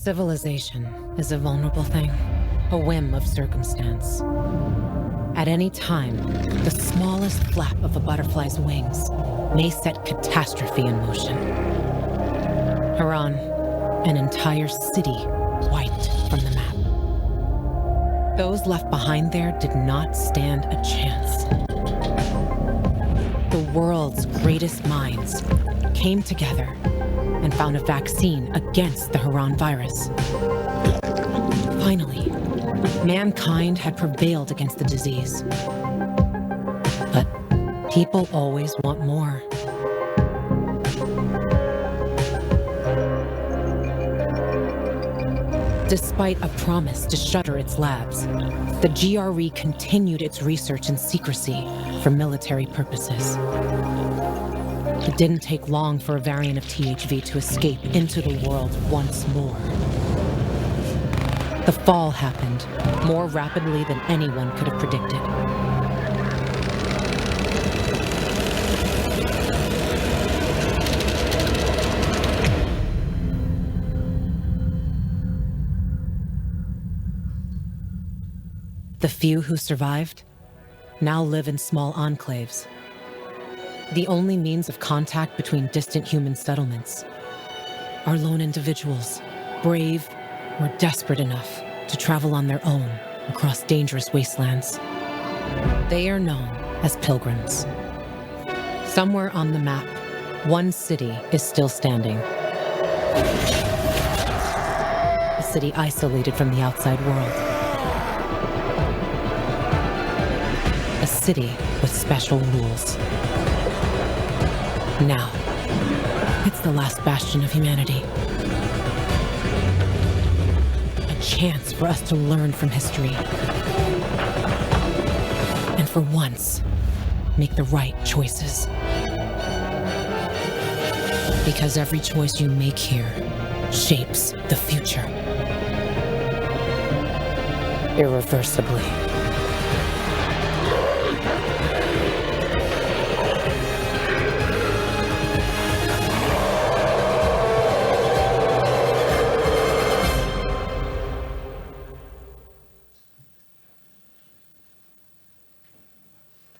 Civilization is a vulnerable thing, a whim of circumstance. At any time, the smallest flap of a butterfly's wings may set catastrophe in motion. Haran, an entire city wiped from the map. Those left behind there did not stand a chance. The world's greatest minds came together and found a vaccine against the Haran virus. Finally, mankind had prevailed against the disease. But people always want more. Despite a promise to shutter its labs, the GRE continued its research in secrecy for military purposes. It didn't take long for a variant of THV to escape into the world once more. The fall happened more rapidly than anyone could have predicted. The few who survived now live in small enclaves, the only means of contact between distant human settlements are lone individuals, brave or desperate enough to travel on their own across dangerous wastelands. They are known as pilgrims. Somewhere on the map, one city is still standing. A city isolated from the outside world. A city with special rules. Now, it's the last bastion of humanity. A chance for us to learn from history. And for once, make the right choices. Because every choice you make here shapes the future. Irreversibly.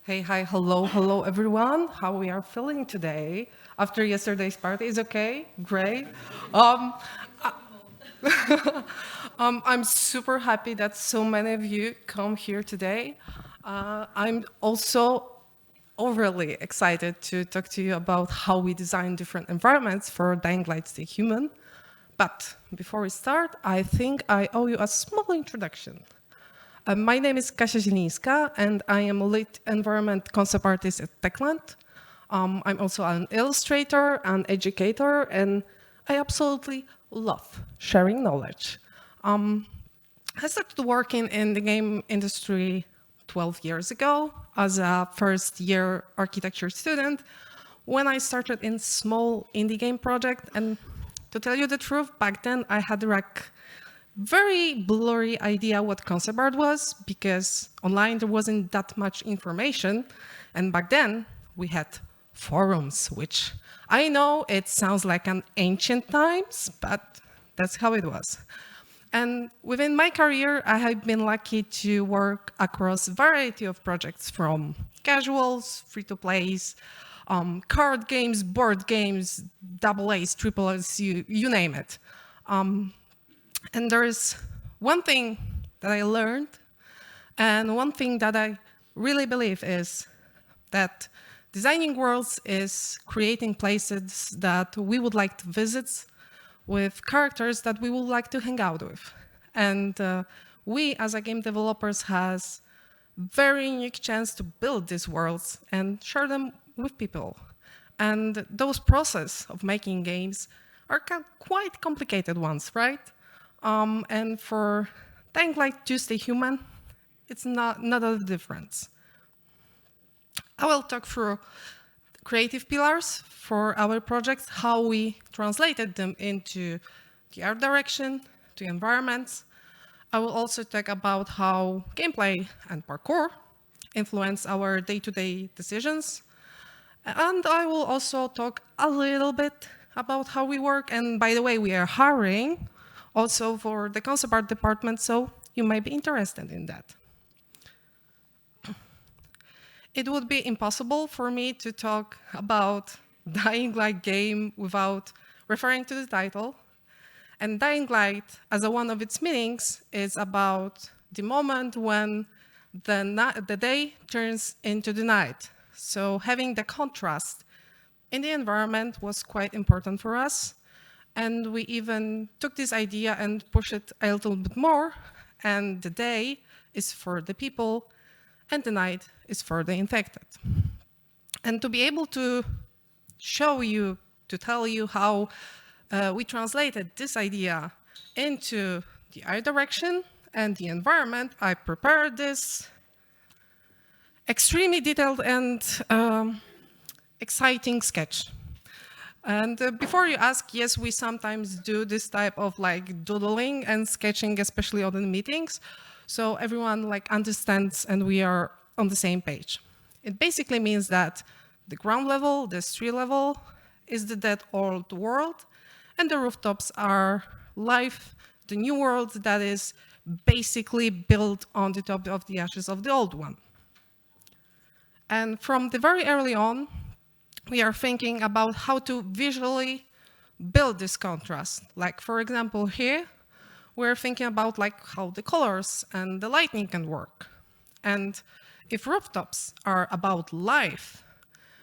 Hey, hi, hello, everyone. How we are feeling today after yesterday's party? Is okay? Great. I'm super happy that so many of you come here today. I'm also overly excited to talk to you about how we design different environments for Dying Light Stay Human. But before we start, I think I owe you a small introduction. My name is Katarzyna Zielińska, and I am a lead environment concept artist at Techland. I'm also an illustrator, an educator, and I absolutely love sharing knowledge. I started working in the game industry 12 years ago as a first-year architecture student when I started in small indie game project. And to tell you the truth, back then I had like very blurry idea what concept art was, because online there wasn't that much information. And back then we had forums, which I know it sounds like an ancient times, but that's how it was. And within my career, I have been lucky to work across a variety of projects, from casuals, free-to-plays, card games, board games, double A's, triple A's, you name it. And there is one thing that I learned, and one thing that I really believe is that designing worlds is creating places that we would like to visit with characters that we would like to hang out with. And we, as a game developers, has very unique chance to build these worlds and share them with people. And those process of making games are quite complicated ones, right? And for Dying Light to Stay Human, it's not a difference. I will talk through creative pillars for our projects, how we translated them into the art direction, to environments. I will also talk about how gameplay and parkour influence our day-to-day decisions. And I will also talk a little bit about how we work. And by the way, we are hiring also for the concept art department, so you might be interested in that. It would be impossible for me to talk about Dying Light game without referring to the title. And Dying Light, as one of its meanings, is about the moment when the day turns into the night. So having the contrast in the environment was quite important for us. And we even took this idea and pushed it a little bit more. And the day is for the people, and the night is for the infected. And to be able to show you, to tell you how we translated this idea into the art direction and the environment, I prepared this extremely detailed and exciting sketch. And before you ask, yes, we sometimes do this type of like doodling and sketching, especially on the meetings. So everyone like understands and we are on the same page. It basically means that the ground level, the street level, is the dead old world, and the rooftops are life, the new world that is basically built on the top of the ashes of the old one. And from the very early on, we are thinking about how to visually build this contrast. Like, for example, here, we're thinking about like how the colors and the lighting can work. And if rooftops are about life,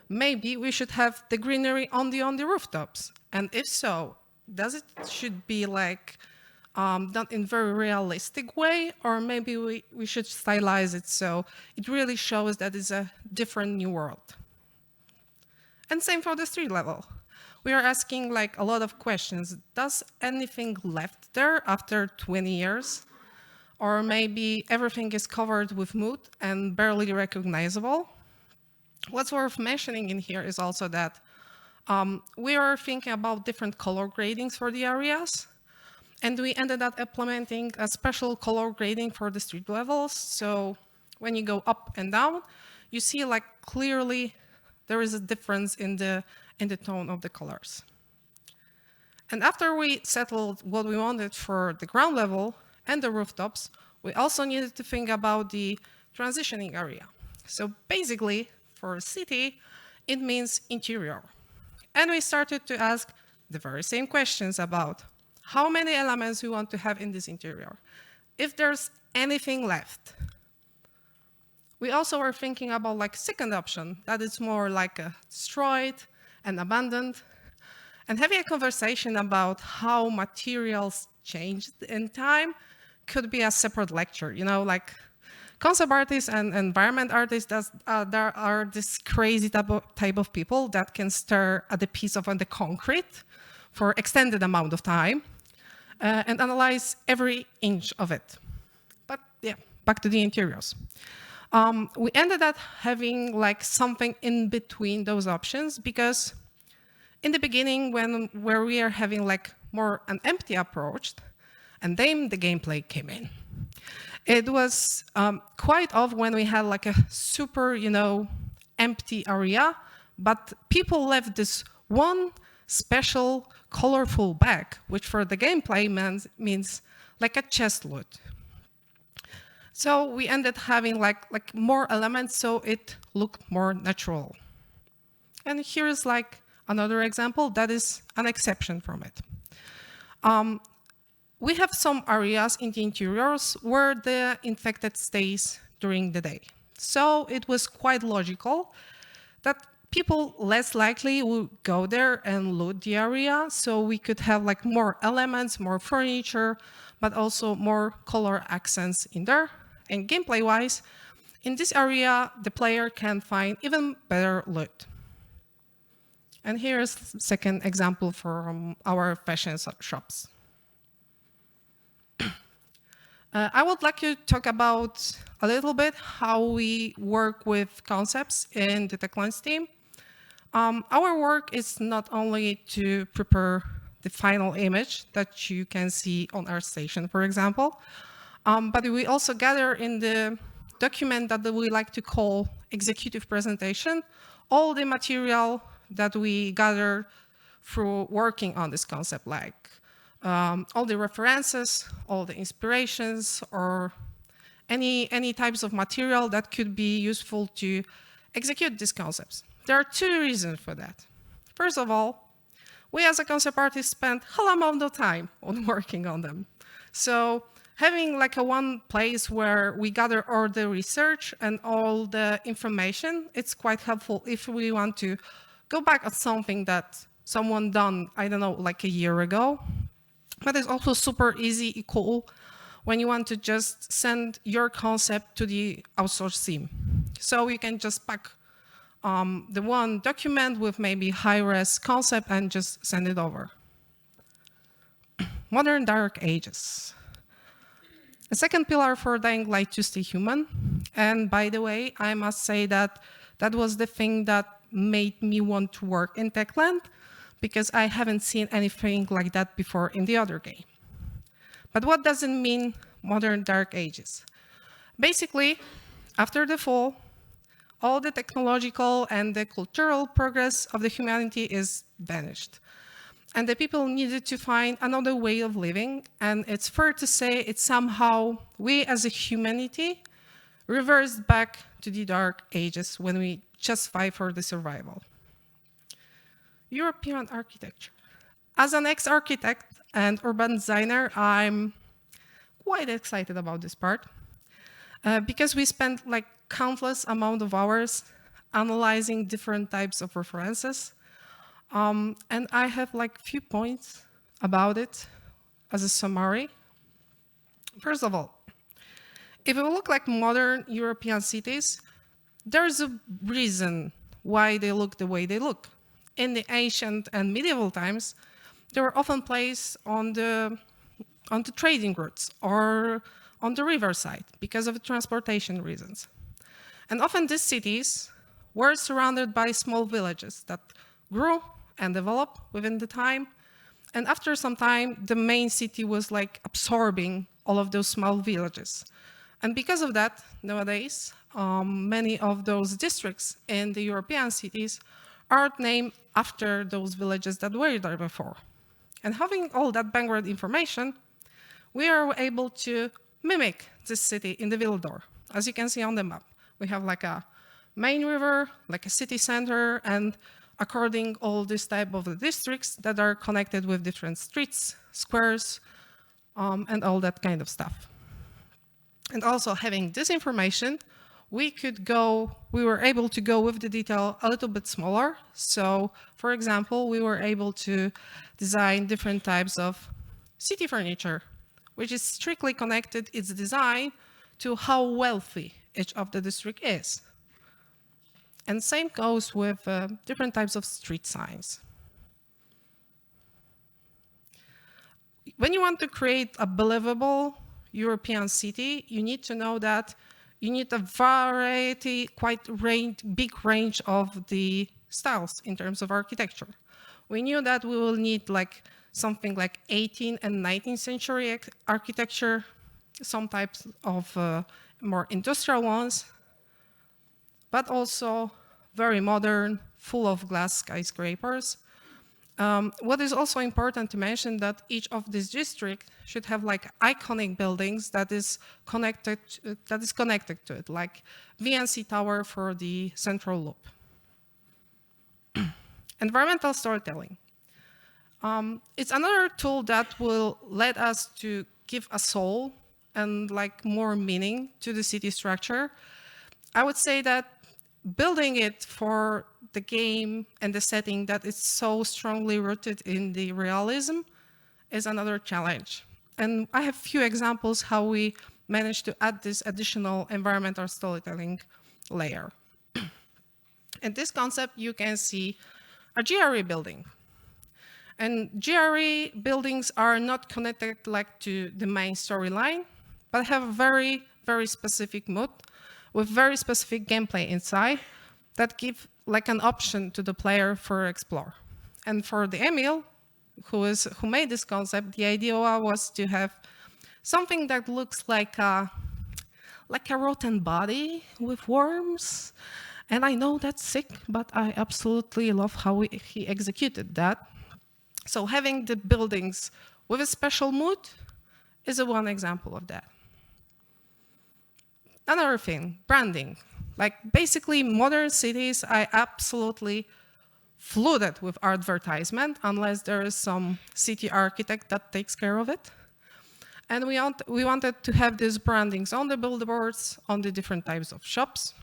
maybe we should have the greenery on the rooftops. And if so, does it should be like done in very realistic way, or maybe we should stylize it so it really shows that it's a different new world. And same for the street level. We are asking like a lot of questions. Does anything left there after 20 years? Or maybe everything is covered with mood and barely recognizable? What's worth mentioning in here is also that we are thinking about different color gradings for the areas. And we ended up implementing a special color grading for the street levels. So when you go up and down, you see like clearly there is a difference in the tone of the colors. And after we settled what we wanted for the ground level and the rooftops, we also needed to think about the transitioning area. So basically, for a city, it means interior. And we started to ask the very same questions about how many elements we want to have in this interior, if there's anything left. We also were thinking about like second option, that is more like a destroyed and abandoned, and having a conversation about how materials changed in time could be a separate lecture. You know, like concept artists and environment artists, there are this crazy type of people that can stare at a piece of the concrete for extended amount of time and analyze every inch of it. But yeah, back to the interiors. We ended up having like something in between those options because in the beginning, where we are having like more an empty approach, and then the gameplay came in. It was quite off when we had like a super, empty area, but people left this one special colorful bag, which for the gameplay means like a chest loot. So we ended having like more elements, so it looked more natural. And here's like another example that is an exception from it. We have some areas in the interiors where the infected stays during the day. So it was quite logical that people less likely would go there and loot the area, so we could have like more elements, more furniture, but also more color accents in there. And gameplay-wise, in this area, the player can find even better loot. And here's the second example from our fashion shops. I would like to talk about a little bit how we work with concepts in the Techland team. Our work is not only to prepare the final image that you can see on our station, for example, but we also gather in the document that we like to call executive presentation, all the material that we gather through working on this concept, like all the references, all the inspirations, or any types of material that could be useful to execute these concepts. There are two reasons for that. First of all, we as a concept artist spend a whole amount of time on working on them. So having like a one place where we gather all the research and all the information, it's quite helpful if we want to go back at something that someone done, I don't know, like a year ago. But it's also super easy, cool, when you want to just send your concept to the outsourced team. So you can just pack the one document with maybe high-res concept and just send it over. Modern dark ages. The second pillar for Dying Light to stay human. And by the way, I must say that that was the thing that made me want to work in Techland, because I haven't seen anything like that before in the other game. But what does it mean, modern dark ages? Basically, after the fall, all the technological and the cultural progress of the humanity is vanished. And the people needed to find another way of living. And it's fair to say it's somehow, we as a humanity, reversed back to the dark ages when we just fight for the survival. European architecture. As an ex-architect and urban designer, I'm quite excited about this part because we spent like countless amount of hours analyzing different types of references. And I have like few points about it as a summary. First of all, if we look like modern European cities, there's a reason why they look the way they look. In the ancient and medieval times, they were often placed on the trading routes or on the riverside because of transportation reasons. And often these cities were surrounded by small villages that grew and developed within the time. And after some time, the main city was like absorbing all of those small villages. And because of that, nowadays, many of those districts in the European cities are named after those villages that were there before. And having all that background information, we are able to mimic this city in the Vildor. As you can see on the map, we have like a main river, like a city center, and according all this type of the districts that are connected with different streets, squares, and all that kind of stuff. And also having this information, we were able to go with the detail a little bit smaller. So for example, we were able to design different types of city furniture, which is strictly connected, its design, to how wealthy each of the district is. And same goes with different types of street signs. When you want to create a believable European city, you need to know that you need a variety, big range of the styles in terms of architecture. We knew that we will need like something like 18th and 19th century architecture, some types of more industrial ones, but also very modern, full of glass skyscrapers. What is also important to mention that each of these districts should have like iconic buildings that is connected to it, like VNC Tower for the central loop. Environmental storytelling. It's another tool that will let us to give a soul and like more meaning to the city structure. I would say that building it for the game and the setting that is so strongly rooted in the realism is another challenge. And I have a few examples how we managed to add this additional environmental storytelling layer. In this concept, you can see a GRE building. And GRE buildings are not connected like to the main storyline, but have a very, very specific mood with very specific gameplay inside that give like an option to the player for explore. And for the Emil, who made this concept, the idea was to have something that looks like a rotten body with worms. And I know that's sick, but I absolutely love how he executed that. So having the buildings with a special mood is one example of that. Another thing, branding. Like basically modern cities are absolutely flooded with advertisement unless there is some city architect that takes care of it. And we wanted to have these brandings on the billboards, on the different types of shops.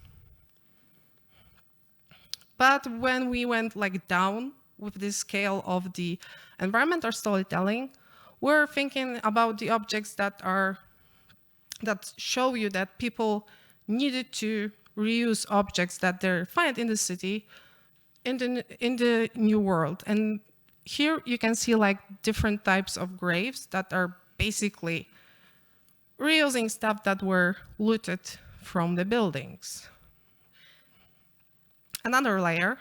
But when we went like down with the scale of the environmental storytelling, we're thinking about the objects that show you that people needed to reuse objects that they find in the city in the new world. And here you can see like different types of graves that are basically reusing stuff that were looted from the buildings. Another layer,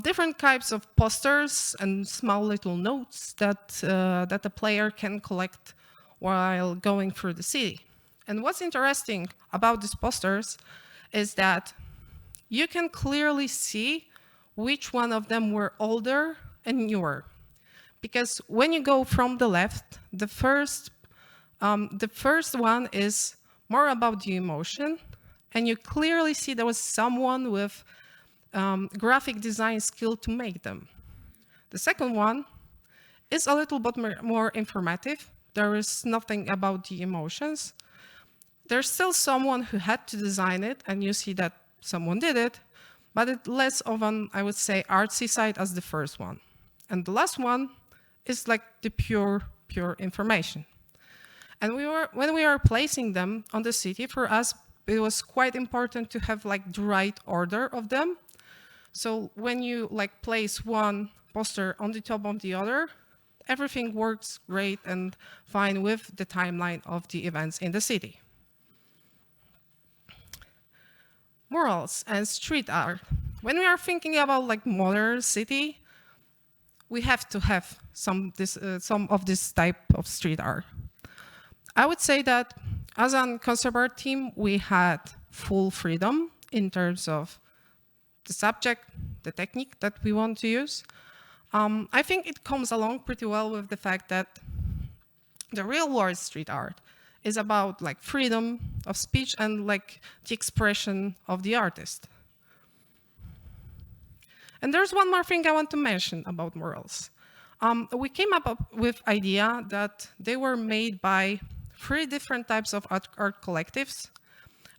different types of posters and small little notes that the player can collect while going through the city. And what's interesting about these posters is that you can clearly see which one of them were older and newer. Because when you go from the left, the first one is more about the emotion, and you clearly see there was someone with graphic design skill to make them. The second one is a little bit more informative. There is nothing about the emotions. There's still someone who had to design it, and you see that someone did it, but it's less of an, I would say, artsy side as the first one. And the last one is like the pure information. And when we were placing them on the city, for us, it was quite important to have like the right order of them. So when you like place one poster on the top of the other, everything works great and fine with the timeline of the events in the city. Murals and street art. When we are thinking about like modern city, we have to have some of this type of street art. I would say that as a concept art team, we had full freedom in terms of the subject, the technique that we want to use. I think it comes along pretty well with the fact that the real world street art is about like freedom of speech and like the expression of the artist. And there's one more thing I want to mention about murals. We came up with idea that they were made by 3 different types of art collectives.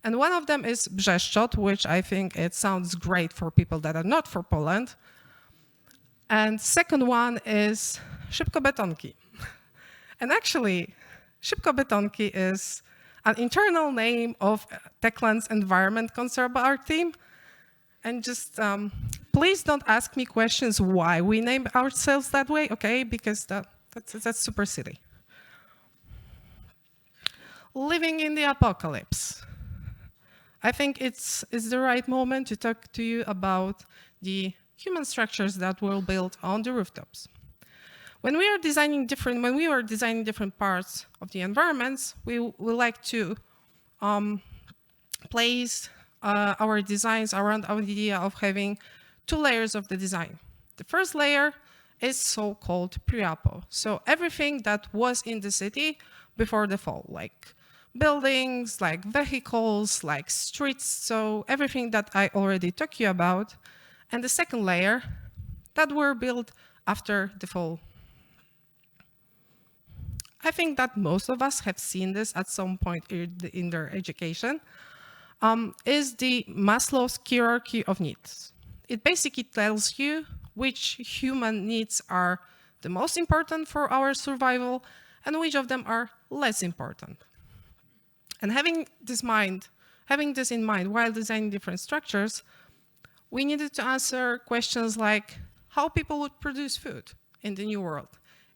And one of them is Brzeszczot, which I think it sounds great for people that are not from Poland. And second one is Szybko Betonki. And actually, Szybko Betonki is an internal name of Techland's environment concept art team. And just please don't ask me questions why we name ourselves that way, okay? Because that's super silly. Living in the apocalypse. I think it's the right moment to talk to you about the human structures that were built on the rooftops. When we were designing different parts of the environments, we like to place our designs around our idea of having 2 layers of the design. The first layer is so-called pre-apo. So everything that was in the city before the fall, like buildings, like vehicles, like streets, so everything that I already talked you about. And the second layer that were built after the fall. I think that most of us have seen this at some point in their education, is the Maslow's hierarchy of needs. It basically tells you which human needs are the most important for our survival and which of them are less important. And having this in mind while designing different structures, we needed to answer questions like how people would produce food in the new world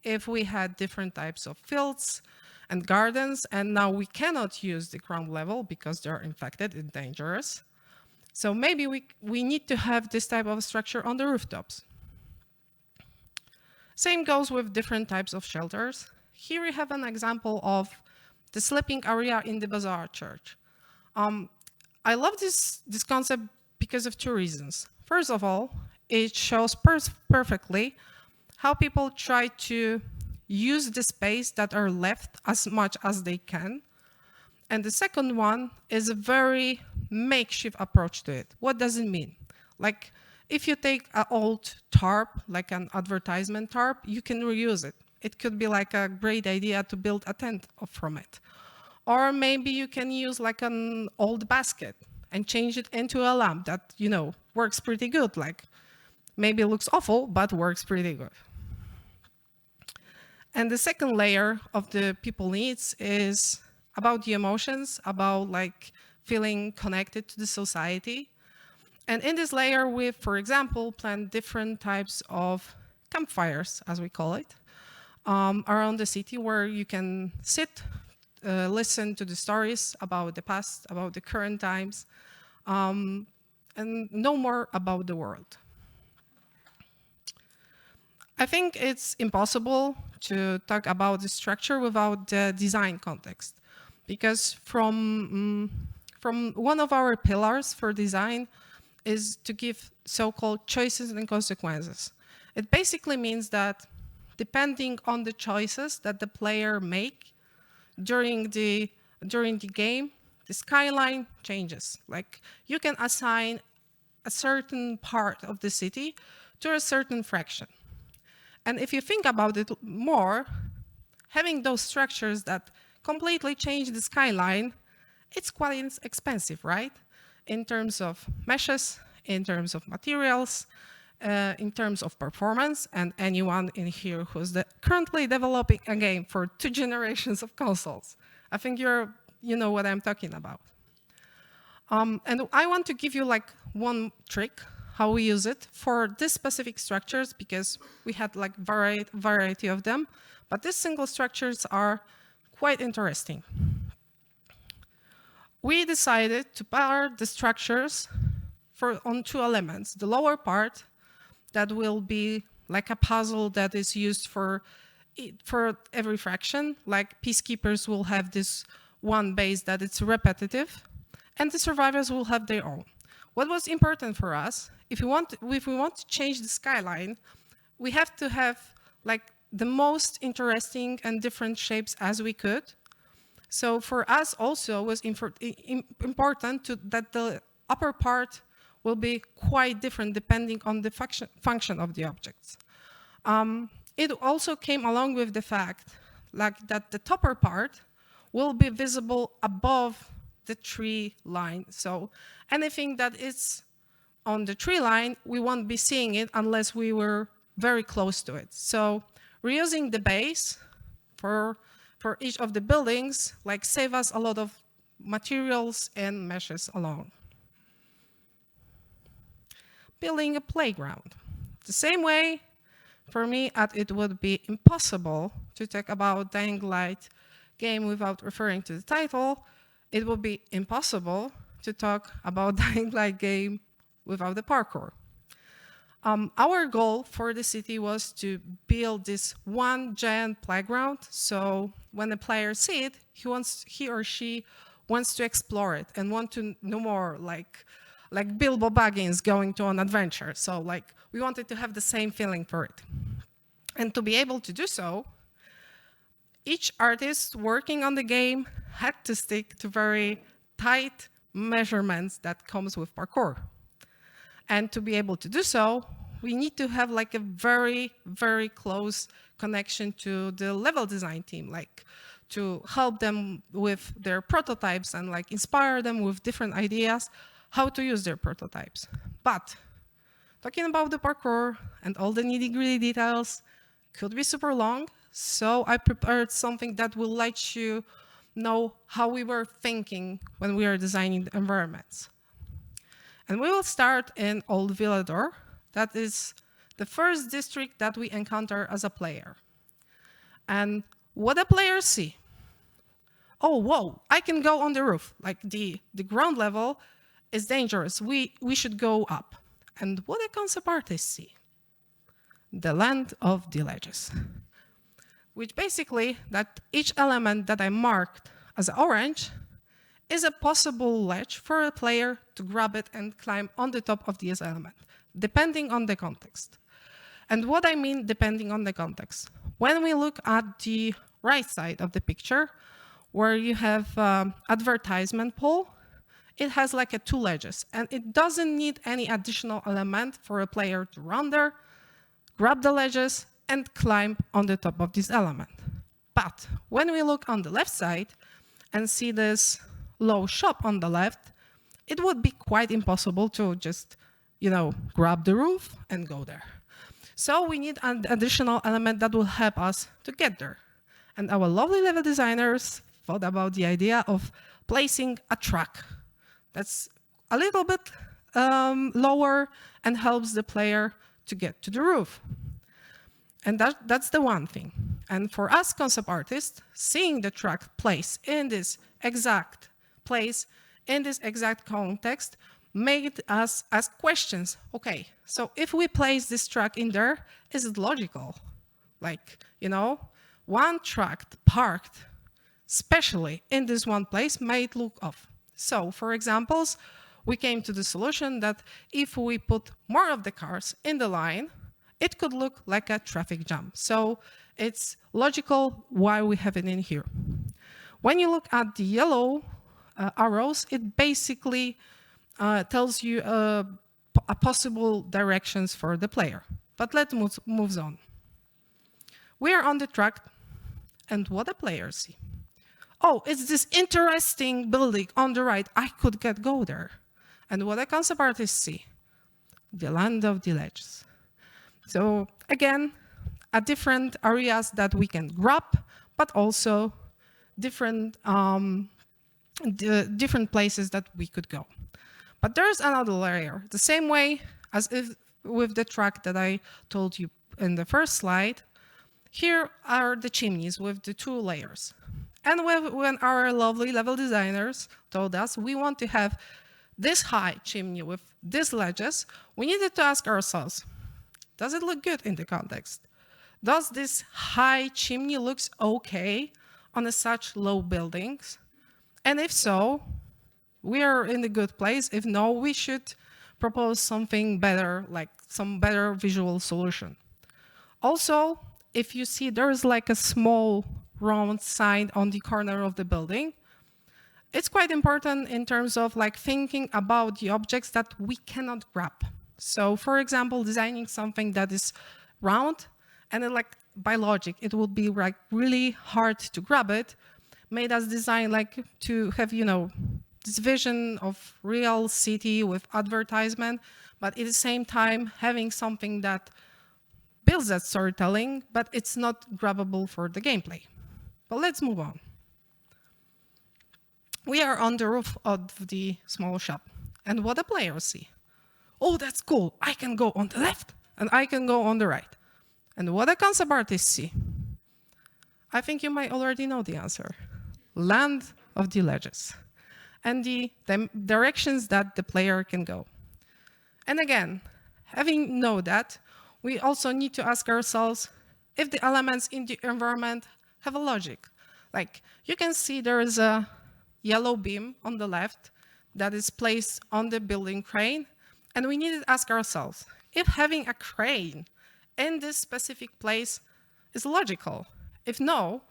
if we had different types of fields and gardens, and now we cannot use the ground level because they're infected and dangerous. So maybe we need to have this type of structure on the rooftops. Same goes with different types of shelters. Here we have an example of the sleeping area in the Bazaar Church. I love this concept because of 2 reasons. First of all, it shows perfectly how people try to use the space that are left as much as they can. And the second one is a very makeshift approach to it. What does it mean? Like, if you take an old tarp, like an advertisement tarp, you can reuse it. It could be like a great idea to build a tent from it. Or maybe you can use like an old basket and change it into a lamp that, you know, works pretty good. Like, maybe looks awful, but works pretty good. And the second layer of the people needs is about the emotions, about like feeling connected to the society. And in this layer, we, for example, plan different types of campfires, as we call it, around the city where you can sit, listen to the stories about the past, about the current times, and know more about the world. I think it's impossible to talk about the structure without the design context, because from one of our pillars for design is to give so-called choices and consequences. It basically means that depending on the choices that the player make during the game, the skyline changes. Like, you can assign a certain part of the city to a certain fraction. And if you think about it more, having those structures that completely change the skyline, it's quite expensive, right? In terms of meshes, in terms of materials, in terms of performance, and anyone in here who's currently developing a game for 2 generations of consoles, I think you know what I'm talking about. And I want to give you like one trick how we use it for these specific structures, because we had like variety of them, but these single structures are quite interesting. We decided to pair the structures on 2 elements. The lower part, that will be like a puzzle that is used for every fraction. Like, peacekeepers will have this one base that it's repetitive, and the survivors will have their own. What was important for us, if we want to change the skyline, we have to have like the most interesting and different shapes as we could. So for us also was important that the upper part will be quite different depending on the function of the objects. It also came along with the fact like that the topper part will be visible above the tree line. So anything that is on the tree line, we won't be seeing it unless we were very close to it. So reusing the base for each of the buildings like save us a lot of materials and meshes along. Building a playground. The same way, for me, it would be impossible to talk about Dying Light game without referring to the title. It would be impossible to talk about Dying Light game without the parkour. Our goal for the city was to build this one giant playground, so when the player sees it, he or she wants to explore it and want to know more, like Bilbo Baggins going to an adventure. So like we wanted to have the same feeling for it. And to be able to do so, each artist working on the game had to stick to very tight measurements that comes with parkour. And to be able to do so, we need to have like a very, very close connection to the level design team, like to help them with their prototypes and like inspire them with different ideas how to use their prototypes. But talking about the parkour and all the nitty-gritty details could be super long, so I prepared something that will let you know how we were thinking when we are designing the environments. And we will start in Old Villador. That is the first district that we encounter as a player. And what the players see? Oh, whoa, I can go on the roof. Like the ground level is dangerous. We should go up. And what the concept artists see? The land of the ledges. Which basically, that each element that I marked as orange is a possible ledge for a player to grab it and climb on the top of this element, depending on the context. And what I mean depending on the context? When we look at the right side of the picture, where you have advertisement pole, it has like a 2 ledges, and it doesn't need any additional element for a player to run there, grab the ledges, and climb on the top of this element. But when we look on the left side and see this low shop on the left, it would be quite impossible to just, grab the roof and go there. So we need an additional element that will help us to get there. And our lovely level designers thought about the idea of placing a track that's a little bit lower and helps the player to get to the roof. And that's the one thing. And for us concept artists, seeing the track placed in this exact place, in this exact context, made us ask questions. Okay, so if we place this track in there, is it logical? Like, one track parked, especially in this one place, might look off. So, for examples, we came to the solution that if we put more of the cars in the line, it could look like a traffic jam. So it's logical why we have it in here. When you look at the yellow arrows, it basically tells you a possible directions for the player. But let's move on. We are on the track, and what the players see? Oh, it's this interesting building on the right. I could go there. And what the concept artists see? The land of the ledges. So again, different areas that we can grab, but also different different places that we could go. But there's another layer, the same way as if with the track that I told you in the first slide. Here are the chimneys with the 2 layers. And when our lovely level designers told us we want to have this high chimney with these ledges, we needed to ask ourselves, does it look good in the context? Does this high chimney looks okay on such low buildings? And if so, we are in a good place. If no, we should propose something better, like some better visual solution. Also, if you see there's like a small round sign on the corner of the building, it's quite important in terms of like thinking about the objects that we cannot grab. So for example, designing something that is round and like by logic, it would be like really hard to grab it, made us design like to have, this vision of real city with advertisement, but at the same time having something that builds that storytelling, but it's not grabbable for the gameplay. But let's move on. We are on the roof of the small shop, and what the players see? Oh, that's cool. I can go on the left, and I can go on the right. And what the concept artists see? I think you might already know the answer. Land of the ledges, and the directions that the player can go. And again, having known that, we also need to ask ourselves if the elements in the environment have a logic. Like, you can see there is a yellow beam on the left that is placed on the building crane, and we need to ask ourselves if having a crane in this specific place is logical. If no,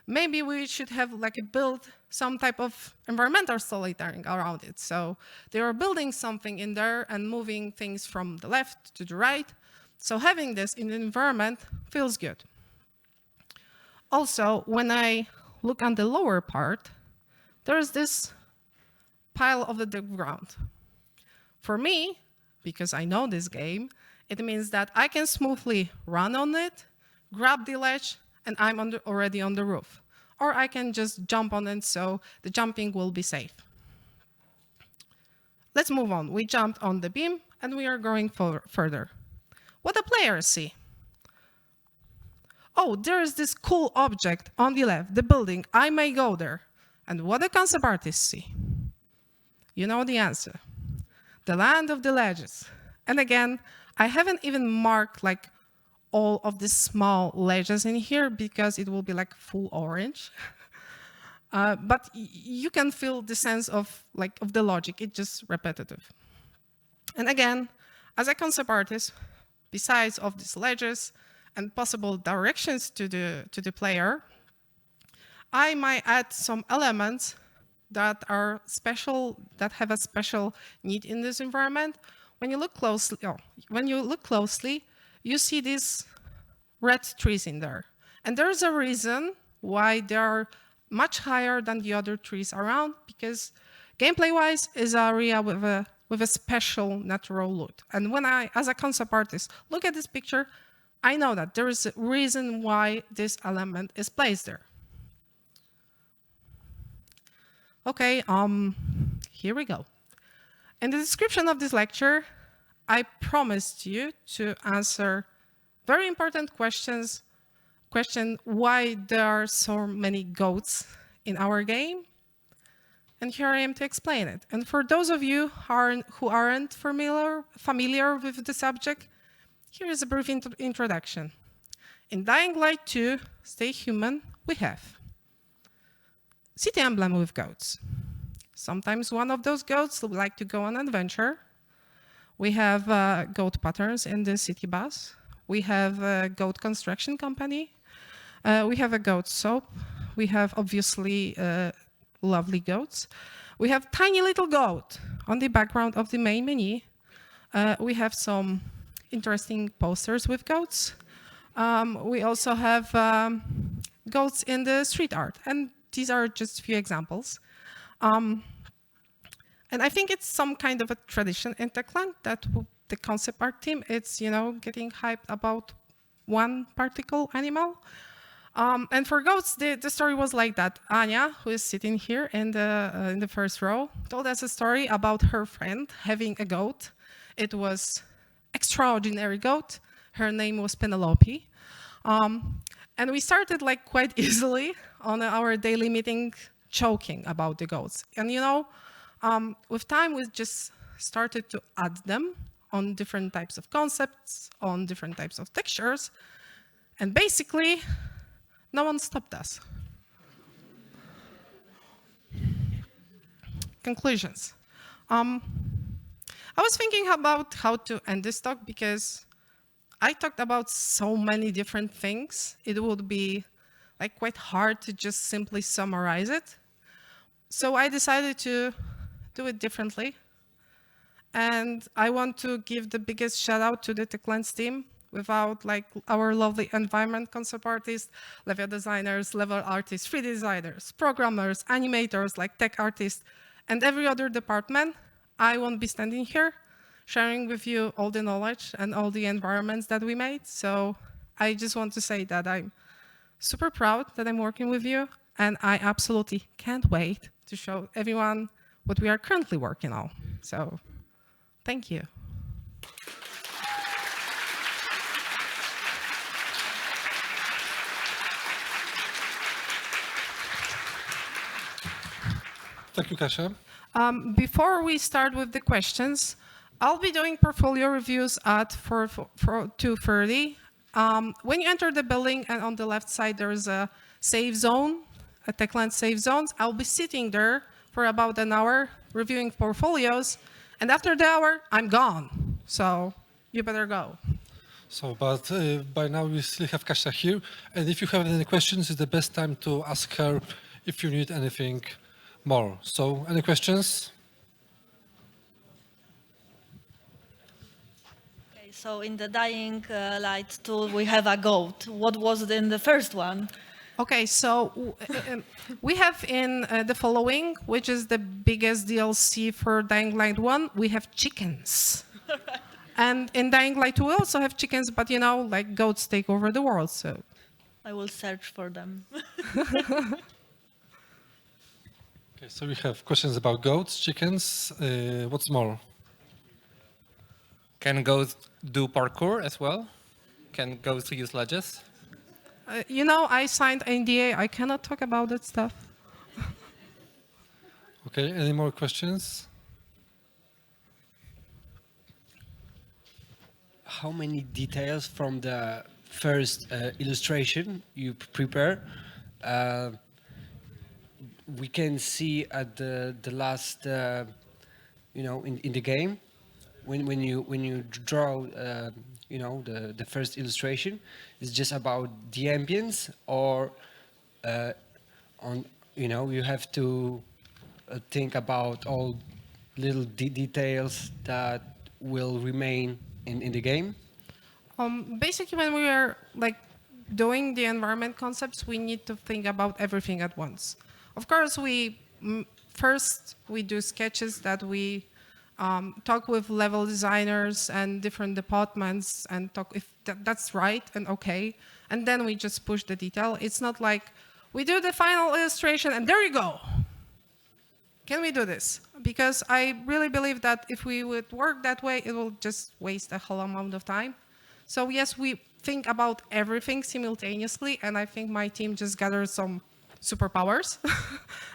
maybe we should have like build some type of environmental storytelling around it. So they are building something in there and moving things from the left to the right. So having this in the environment feels good. Also, when I look on the lower part, there's this pile of the ground. For me, because I know this game, it means that I can smoothly run on it, grab the ledge, and I'm already on the roof. Or I can just jump on it, so the jumping will be safe. Let's move on. We jumped on the beam, and we are going further. What do players see? Oh, there is this cool object on the left, the building. I may go there. And what do concept artists see? You know the answer. The land of the ledges. And again, I haven't even marked like all of the small ledges in here because it will be like full orange. But you can feel the sense of the logic. It's just repetitive. And again, as a concept artist, besides of these ledges and possible directions to the player, I might add some elements that are special, that have a special need in this environment. When you look closely, you see these red trees in there. And there's a reason why they are much higher than the other trees around, because gameplay-wise is an area with a special natural look. And when I, as a concept artist, look at this picture, I know that there is a reason why this element is placed there. Okay, here we go. In the description of this lecture, I promised you to answer very important questions. Question why there are so many goats in our game. And here I am to explain it. And for those of you who aren't familiar with the subject, here is a brief introduction. In Dying Light 2, Stay Human, we have city emblem with goats. Sometimes one of those goats would like to go on an adventure. We have goat patterns in the city bus. We have a goat construction company. We have a goat soap. We have obviously lovely goats. We have tiny little goat on the background of the main menu. We have some interesting posters with goats. We also have goats in the street art, and these are just a few examples. And I think it's some kind of a tradition in Techland that the concept art team, it's, you know, getting hyped about one particular animal. And for goats, the story was like that. Anya, who is sitting here in the first row, told us a story about her friend having a goat. It was extraordinary goat. Her name was Penelope. And we started like quite easily on our daily meeting joking about the goats. And you know, with time, we just started to add them on different types of concepts, on different types of textures. And basically, no one stopped us. Conclusions. I was thinking about how to end this talk because I talked about so many different things. It would be like quite hard to just simply summarize it. So I decided to do it differently. And I want to give the biggest shout out to the Techland team. Without like our lovely environment concept artists, level designers, level artists, 3D designers, programmers, animators, like tech artists, and every other department, I won't be standing here sharing with you all the knowledge and all the environments that we made. So I just want to say that I'm super proud that I'm working with you, and I absolutely can't wait to show everyone what we are currently working on. So thank you. Thank you, Kasia. Before we start with the questions, I'll be doing portfolio reviews at 2:30. When you enter the building and on the left side, there's a safe zone, a Techland safe zone. I'll be sitting there for about an hour reviewing portfolios. And after the hour, I'm gone. So you better go. So, but by now we still have Kasia here. And if you have any questions, it's the best time to ask her if you need anything more. So, any questions? Okay, so in the Dying Light 2, we have a goat. What was it in the first one? Okay, so we have in the following, which is the biggest DLC for Dying Light 1, we have chickens. And in Dying Light 2, we also have chickens, but you know, like goats take over the world, so. I will search for them. Okay, so we have questions about goats, chickens. What's more? Can goats do parkour as well? Can goats use ledges? You know, I signed NDA. I cannot talk about that stuff. Okay, any more questions? How many details from the first illustration you prepare we can see at the last, you know, in the game when you draw you know, the first illustration is just about the ambience, or on, you know, you have to think about all little details that will remain in the game? Basically, when we are like doing the environment concepts, we need to think about everything at once. Of course, first we do sketches that we talk with level designers and different departments and talk if that's right and okay, and then we just push the detail. It's not like we do the final illustration and there you go. Can we do this? Because I really believe that if we would work that way, it will just waste a whole amount of time. So yes, we think about everything simultaneously, and I think my team just gathered some superpowers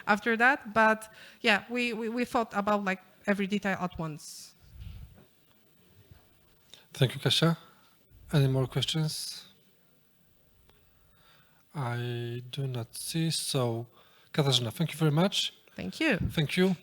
after that. But yeah, we thought about like every detail at once. Thank you, Kasia. Any more questions? I do not see. So, Katarzyna, thank you very much. Thank you. Thank you.